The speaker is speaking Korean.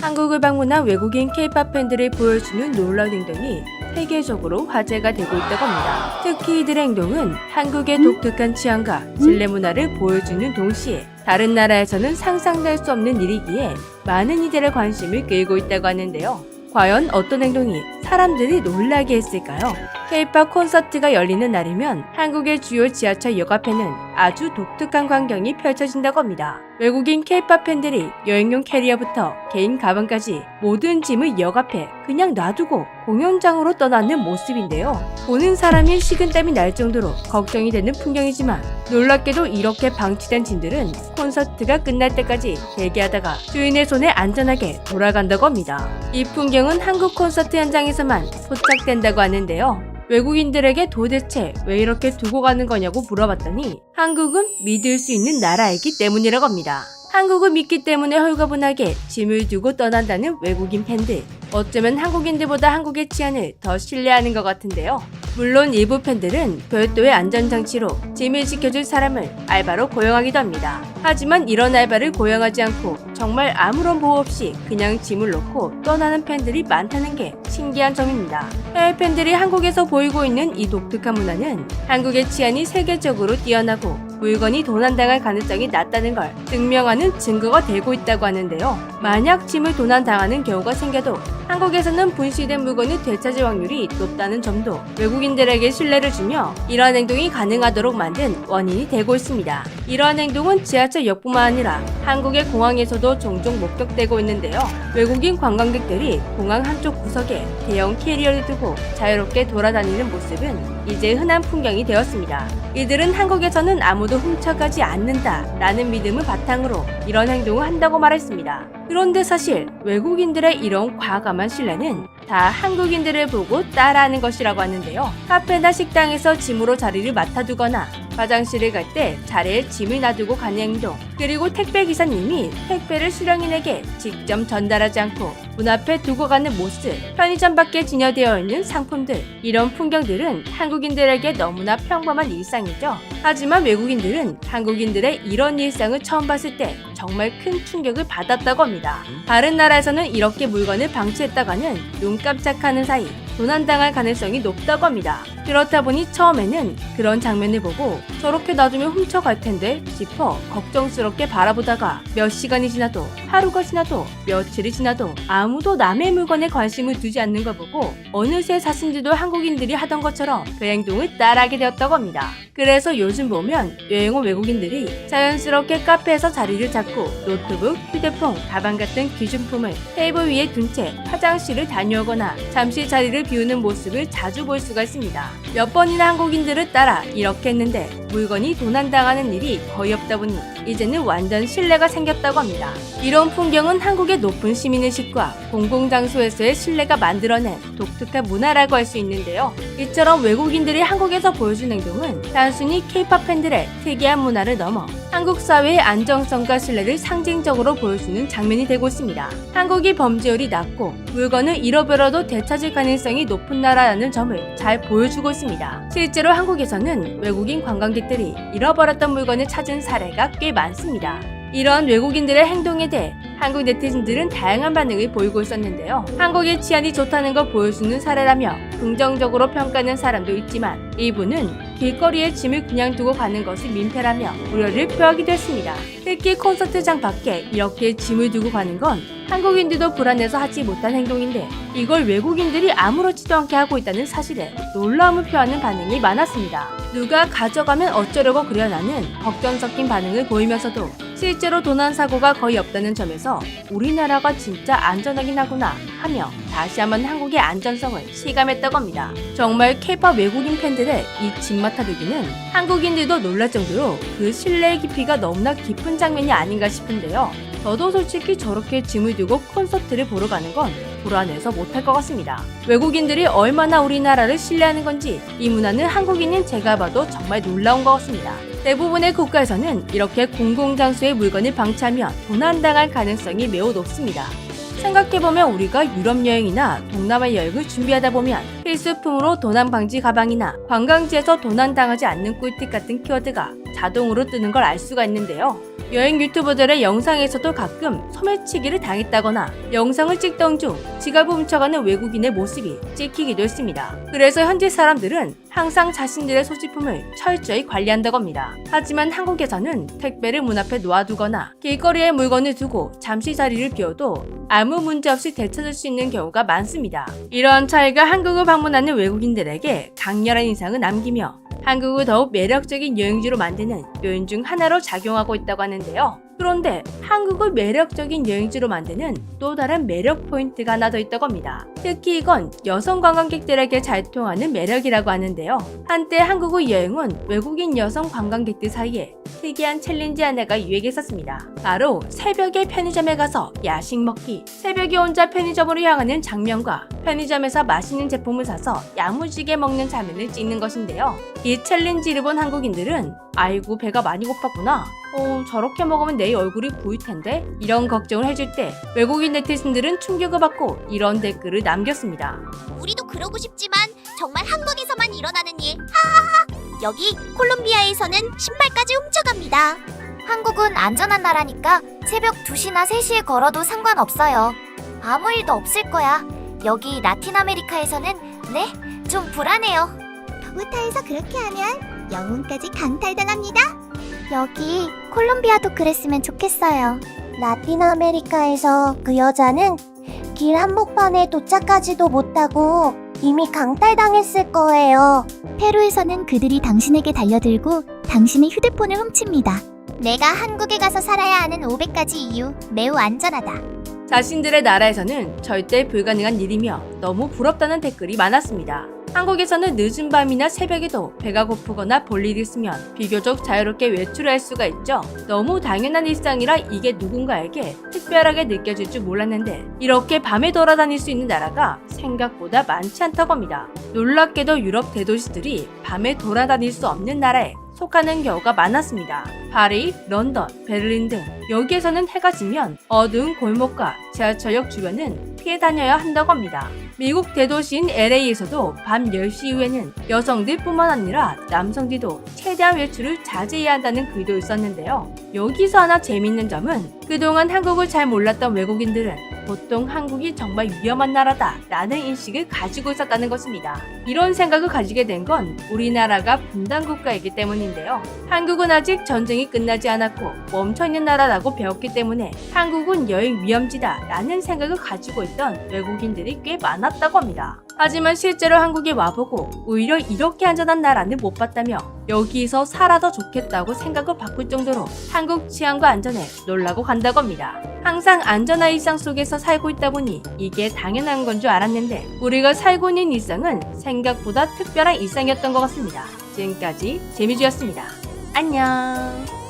한국을 방문한 외국인 K-팝 팬들이 보여주는 놀라운 행동이 세계적으로 화제가 되고 있다고 합니다. 특히 이들의 행동은 한국의 독특한 취향과 신뢰 문화를 보여주는 동시에 다른 나라에서는 상상될 수 없는 일이기에 많은 이들의 관심을 끌고 있다고 하는데요. 과연 어떤 행동이 사람들이 놀라게 했을까요? K-팝 콘서트가 열리는 날이면 한국의 주요 지하철역 앞에는 아주 독특한 광경이 펼쳐진다고 합니다. 외국인 K-팝 팬들이 여행용 캐리어부터 개인 가방까지 모든 짐을 역 앞에 그냥 놔두고 공연장으로 떠나는 모습인데요. 보는 사람이 식은땀이 날 정도로 걱정이 되는 풍경이지만 놀랍게도 이렇게 방치된 짐들은 콘서트가 끝날 때까지 대기하다가 주인의 손에 안전하게 돌아간다고 합니다. 이 풍경은 한국 콘서트 현장에서만 포착된다고 하는데요. 외국인들에게 도대체 왜 이렇게 두고 가는 거냐고 물어봤더니 한국은 믿을 수 있는 나라이기 때문이라고 합니다. 한국을 믿기 때문에 홀가분하게 짐을 두고 떠난다는 외국인 팬들. 어쩌면 한국인들보다 한국의 치안을 더 신뢰하는 것 같은데요. 물론 일부 팬들은 별도의 안전장치로 짐을 지켜줄 사람을 알바로 고용하기도 합니다. 하지만 이런 알바를 고용하지 않고 정말 아무런 보호 없이 그냥 짐을 놓고 떠나는 팬들이 많다는 게 신기한 점입니다. 해외 팬들이 한국에서 보이고 있는 이 독특한 문화는 한국의 치안이 세계적으로 뛰어나고 물건이 도난당할 가능성이 낮다는 걸 증명하는 증거가 되고 있다고 하는데요. 만약 짐을 도난당하는 경우가 생겨도 한국에서는 분실된 물건을 되찾을 확률이 높다는 점도 외국인들에게 신뢰를 주며 이러한 행동이 가능하도록 만든 원인이 되고 있습니다. 이러한 행동은 지하철역뿐만 아니라 한국의 공항에서도 종종 목격되고 있는데요. 외국인 관광객들이 공항 한쪽 구석에 대형 캐리어를 두고 자유롭게 돌아다니는 모습은 이제 흔한 풍경이 되었습니다. 이들은 한국에서는 아무도 훔쳐가지 않는다라는 믿음을 바탕으로 이런 행동을 한다고 말했습니다. 그런데 사실 외국인들의 이런 과감한 신뢰는 다 한국인들을 보고 따라하는 것이라고 하는데요. 카페나 식당에서 짐으로 자리를 맡아두거나 화장실을 갈 때 자리에 짐을 놔두고 가는 행동, 그리고 택배기사님이 택배를 수령인에게 직접 전달하지 않고 문 앞에 두고 가는 모습, 편의점 밖에 진열되어 있는 상품들, 이런 풍경들은 한국인들에게 너무나 평범한 일상이죠. 하지만 외국인들은 한국인들의 이런 일상을 처음 봤을 때 정말 큰 충격을 받았다고 합니다. 다른 나라에서는 이렇게 물건을 방치했다가는 눈 깜짝하는 사이 도난당할 가능성이 높다고 합니다. 그렇다 보니 처음에는 그런 장면을 보고 저렇게 놔두면 훔쳐갈 텐데 싶어 걱정스럽게 바라보다가 몇 시간이 지나도 하루가 지나도 며칠이 지나도 아무도 남의 물건에 관심을 두지 않는 걸 보고 어느새 자신들도 한국인들이 하던 것처럼 그 행동을 따라하게 되었다고 합니다. 그래서 요즘 보면 여행 온 외국인들이 자연스럽게 카페에서 자리를 잡고 노트북, 휴대폰, 가방 같은 귀중품을 테이블 위에 둔 채 화장실을 다녀오거나 잠시 자리를 비우는 모습을 자주 볼 수가 있습니다. 몇 번이나 한국인들을 따라 이렇게 했는데 물건이 도난당하는 일이 거의 없다 보니 이제는 완전 신뢰가 생겼다고 합니다. 이런 풍경은 한국의 높은 시민의식과 공공장소에서의 신뢰가 만들어낸 독특한 문화라고 할 수 있는데요. 이처럼 외국인들이 한국에서 보여준 행동은 단순히 K-팝 팬들의 특이한 문화를 넘어 한국 사회의 안정성과 신뢰를 상징적으로 보여주는 장면이 되고 있습니다. 한국이 범죄율이 낮고 물건을 잃어버려도 되찾을 가능성이 높은 나라라는 점을 잘 보여주고 있습니다. 실제로 한국에서는 외국인 관광객들이 잃어버렸던 물건을 찾은 사례가 꽤 많습니다. 이런 외국인들의 행동에 대해 한국 네티즌들은 다양한 반응을 보이고 있었는데요. 한국의 치안이 좋다는 걸 보여주는 사례라며 긍정적으로 평가하는 사람도 있지만 일부는 길거리에 짐을 그냥 두고 가는 것이 민폐라며 우려를 표하기도 했습니다. 특히 콘서트장 밖에 이렇게 짐을 두고 가는 건 한국인들도 불안해서 하지 못한 행동인데 이걸 외국인들이 아무렇지도 않게 하고 있다는 사실에 놀라움을 표하는 반응이 많았습니다. 누가 가져가면 어쩌려고 그려나는 걱정 섞인 반응을 보이면서도 실제로 도난 사고가 거의 없다는 점에서 우리나라가 진짜 안전하긴 하구나 하며 다시 한번 한국의 안전성을 실감했다고 합니다. 정말 K-팝 외국인 팬들의 이 짐맡아두기는 한국인들도 놀랄 정도로 그 신뢰의 깊이가 너무나 깊은 장면이 아닌가 싶은데요. 저도 솔직히 저렇게 짐을 두고 콘서트를 보러 가는 건 불안해서 못할 것 같습니다. 외국인들이 얼마나 우리나라를 신뢰하는 건지 이 문화는 한국인인 제가 봐도 정말 놀라운 것 같습니다. 대부분의 국가에서는 이렇게 공공장소에 물건을 방치하면 도난당할 가능성이 매우 높습니다. 생각해보면 우리가 유럽 여행이나 동남아 여행을 준비하다 보면 필수품으로 도난 방지 가방이나 관광지에서 도난당하지 않는 꿀팁 같은 키워드가 자동으로 뜨는 걸 알 수가 있는데요. 여행 유튜버들의 영상에서도 가끔 소매치기를 당했다거나 영상을 찍던 중 지갑을 훔쳐가는 외국인의 모습이 찍히기도 했습니다. 그래서 현지 사람들은 항상 자신들의 소지품을 철저히 관리한다고 합니다. 하지만 한국에서는 택배를 문 앞에 놓아두거나 길거리에 물건을 두고 잠시 자리를 비워도 아무 문제 없이 되찾을 수 있는 경우가 많습니다. 이러한 차이가 한국을 방문하는 외국인들에게 강렬한 인상을 남기며 한국을 더욱 매력적인 여행지로 만드는 요인 중 하나로 작용하고 있다고 하는데요. 그런데 한국을 매력적인 여행지로 만드는 또 다른 매력 포인트가 하나 더 있다고 합니다. 특히 이건 여성 관광객들에게 잘 통하는 매력이라고 하는데요. 한때 한국의 여행은 외국인 여성 관광객들 사이에 특이한 챌린지 하나가 유행했었습니다. 바로 새벽에 편의점에 가서 야식 먹기. 새벽에 혼자 편의점으로 향하는 장면과 편의점에서 맛있는 제품을 사서 야무지게 먹는 장면을 찍는 것인데요. 이 챌린지를 본 한국인들은 아이고 배가 많이 고팠구나. 저렇게 먹으면 내 얼굴이 부을 텐데? 이런 걱정을 해줄 때 외국인 네티즌들은 충격을 받고 이런 댓글을 남겼습니다. 우리도 그러고 싶지만 정말 한국에서만 일어나는 일. 하하하. 여기 콜롬비아에서는 신발까지 훔쳐갑니다. 한국은 안전한 나라니까 새벽 2시나 3시에 걸어도 상관없어요. 아무 일도 없을 거야. 여기 라틴 아메리카에서는 좀 불안해요. 보고타에서 그렇게 하면 영혼까지 강탈당합니다. 여기 콜롬비아도 그랬으면 좋겠어요. 라틴 아메리카에서 그 여자는 길 한복판에 도착하지도 못하고 이미 강탈당했을 거예요. 페루에서는 그들이 당신에게 달려들고 당신의 휴대폰을 훔칩니다. 내가 한국에 가서 살아야 하는 500가지 이유. 매우 안전하다. 자신들의 나라에서는 절대 불가능한 일이며 너무 부럽다는 댓글이 많았습니다. 한국에서는 늦은 밤이나 새벽에도 배가 고프거나 볼 일이 있으면 비교적 자유롭게 외출을 할 수가 있죠. 너무 당연한 일상이라 이게 누군가에게 특별하게 느껴질 줄 몰랐는데 이렇게 밤에 돌아다닐 수 있는 나라가 생각보다 많지 않다고 합니다. 놀랍게도 유럽 대도시들이 밤에 돌아다닐 수 없는 나라에 속하는 경우가 많았습니다. 파리, 런던, 베를린 등 여기에서는 해가 지면 어두운 골목과 지하철역 주변은 피해 다녀야 한다고 합니다. 미국 대도시인 LA에서도 밤 10시 이후에는 여성들뿐만 아니라 남성들도 최대한 외출을 자제해야 한다는 글도 있었는데요. 여기서 하나 재밌는 점은 그동안 한국을 잘 몰랐던 외국인들은 보통 한국이 정말 위험한 나라다 라는 인식을 가지고 있었다는 것입니다. 이런 생각을 가지게 된 건 우리나라가 분단 국가이기 때문인데요. 한국은 아직 전쟁이 끝나지 않았고 멈춰있는 나라라고 배웠기 때문에 한국은 여행 위험지다 라는 생각을 가지고 있던 외국인들이 꽤 많았다고 합니다. 하지만 실제로 한국에 와보고 오히려 이렇게 안전한 나라는 못 봤다며 여기서 살아도 좋겠다고 생각을 바꿀 정도로 한국 치안과 안전에 놀라고 간다고 합니다. 항상 안전한 일상 속에서 살고 있다 보니 이게 당연한 건 줄 알았는데 우리가 살고 있는 일상은 생각보다 특별한 일상이었던 것 같습니다. 지금까지 재미주였습니다. 안녕.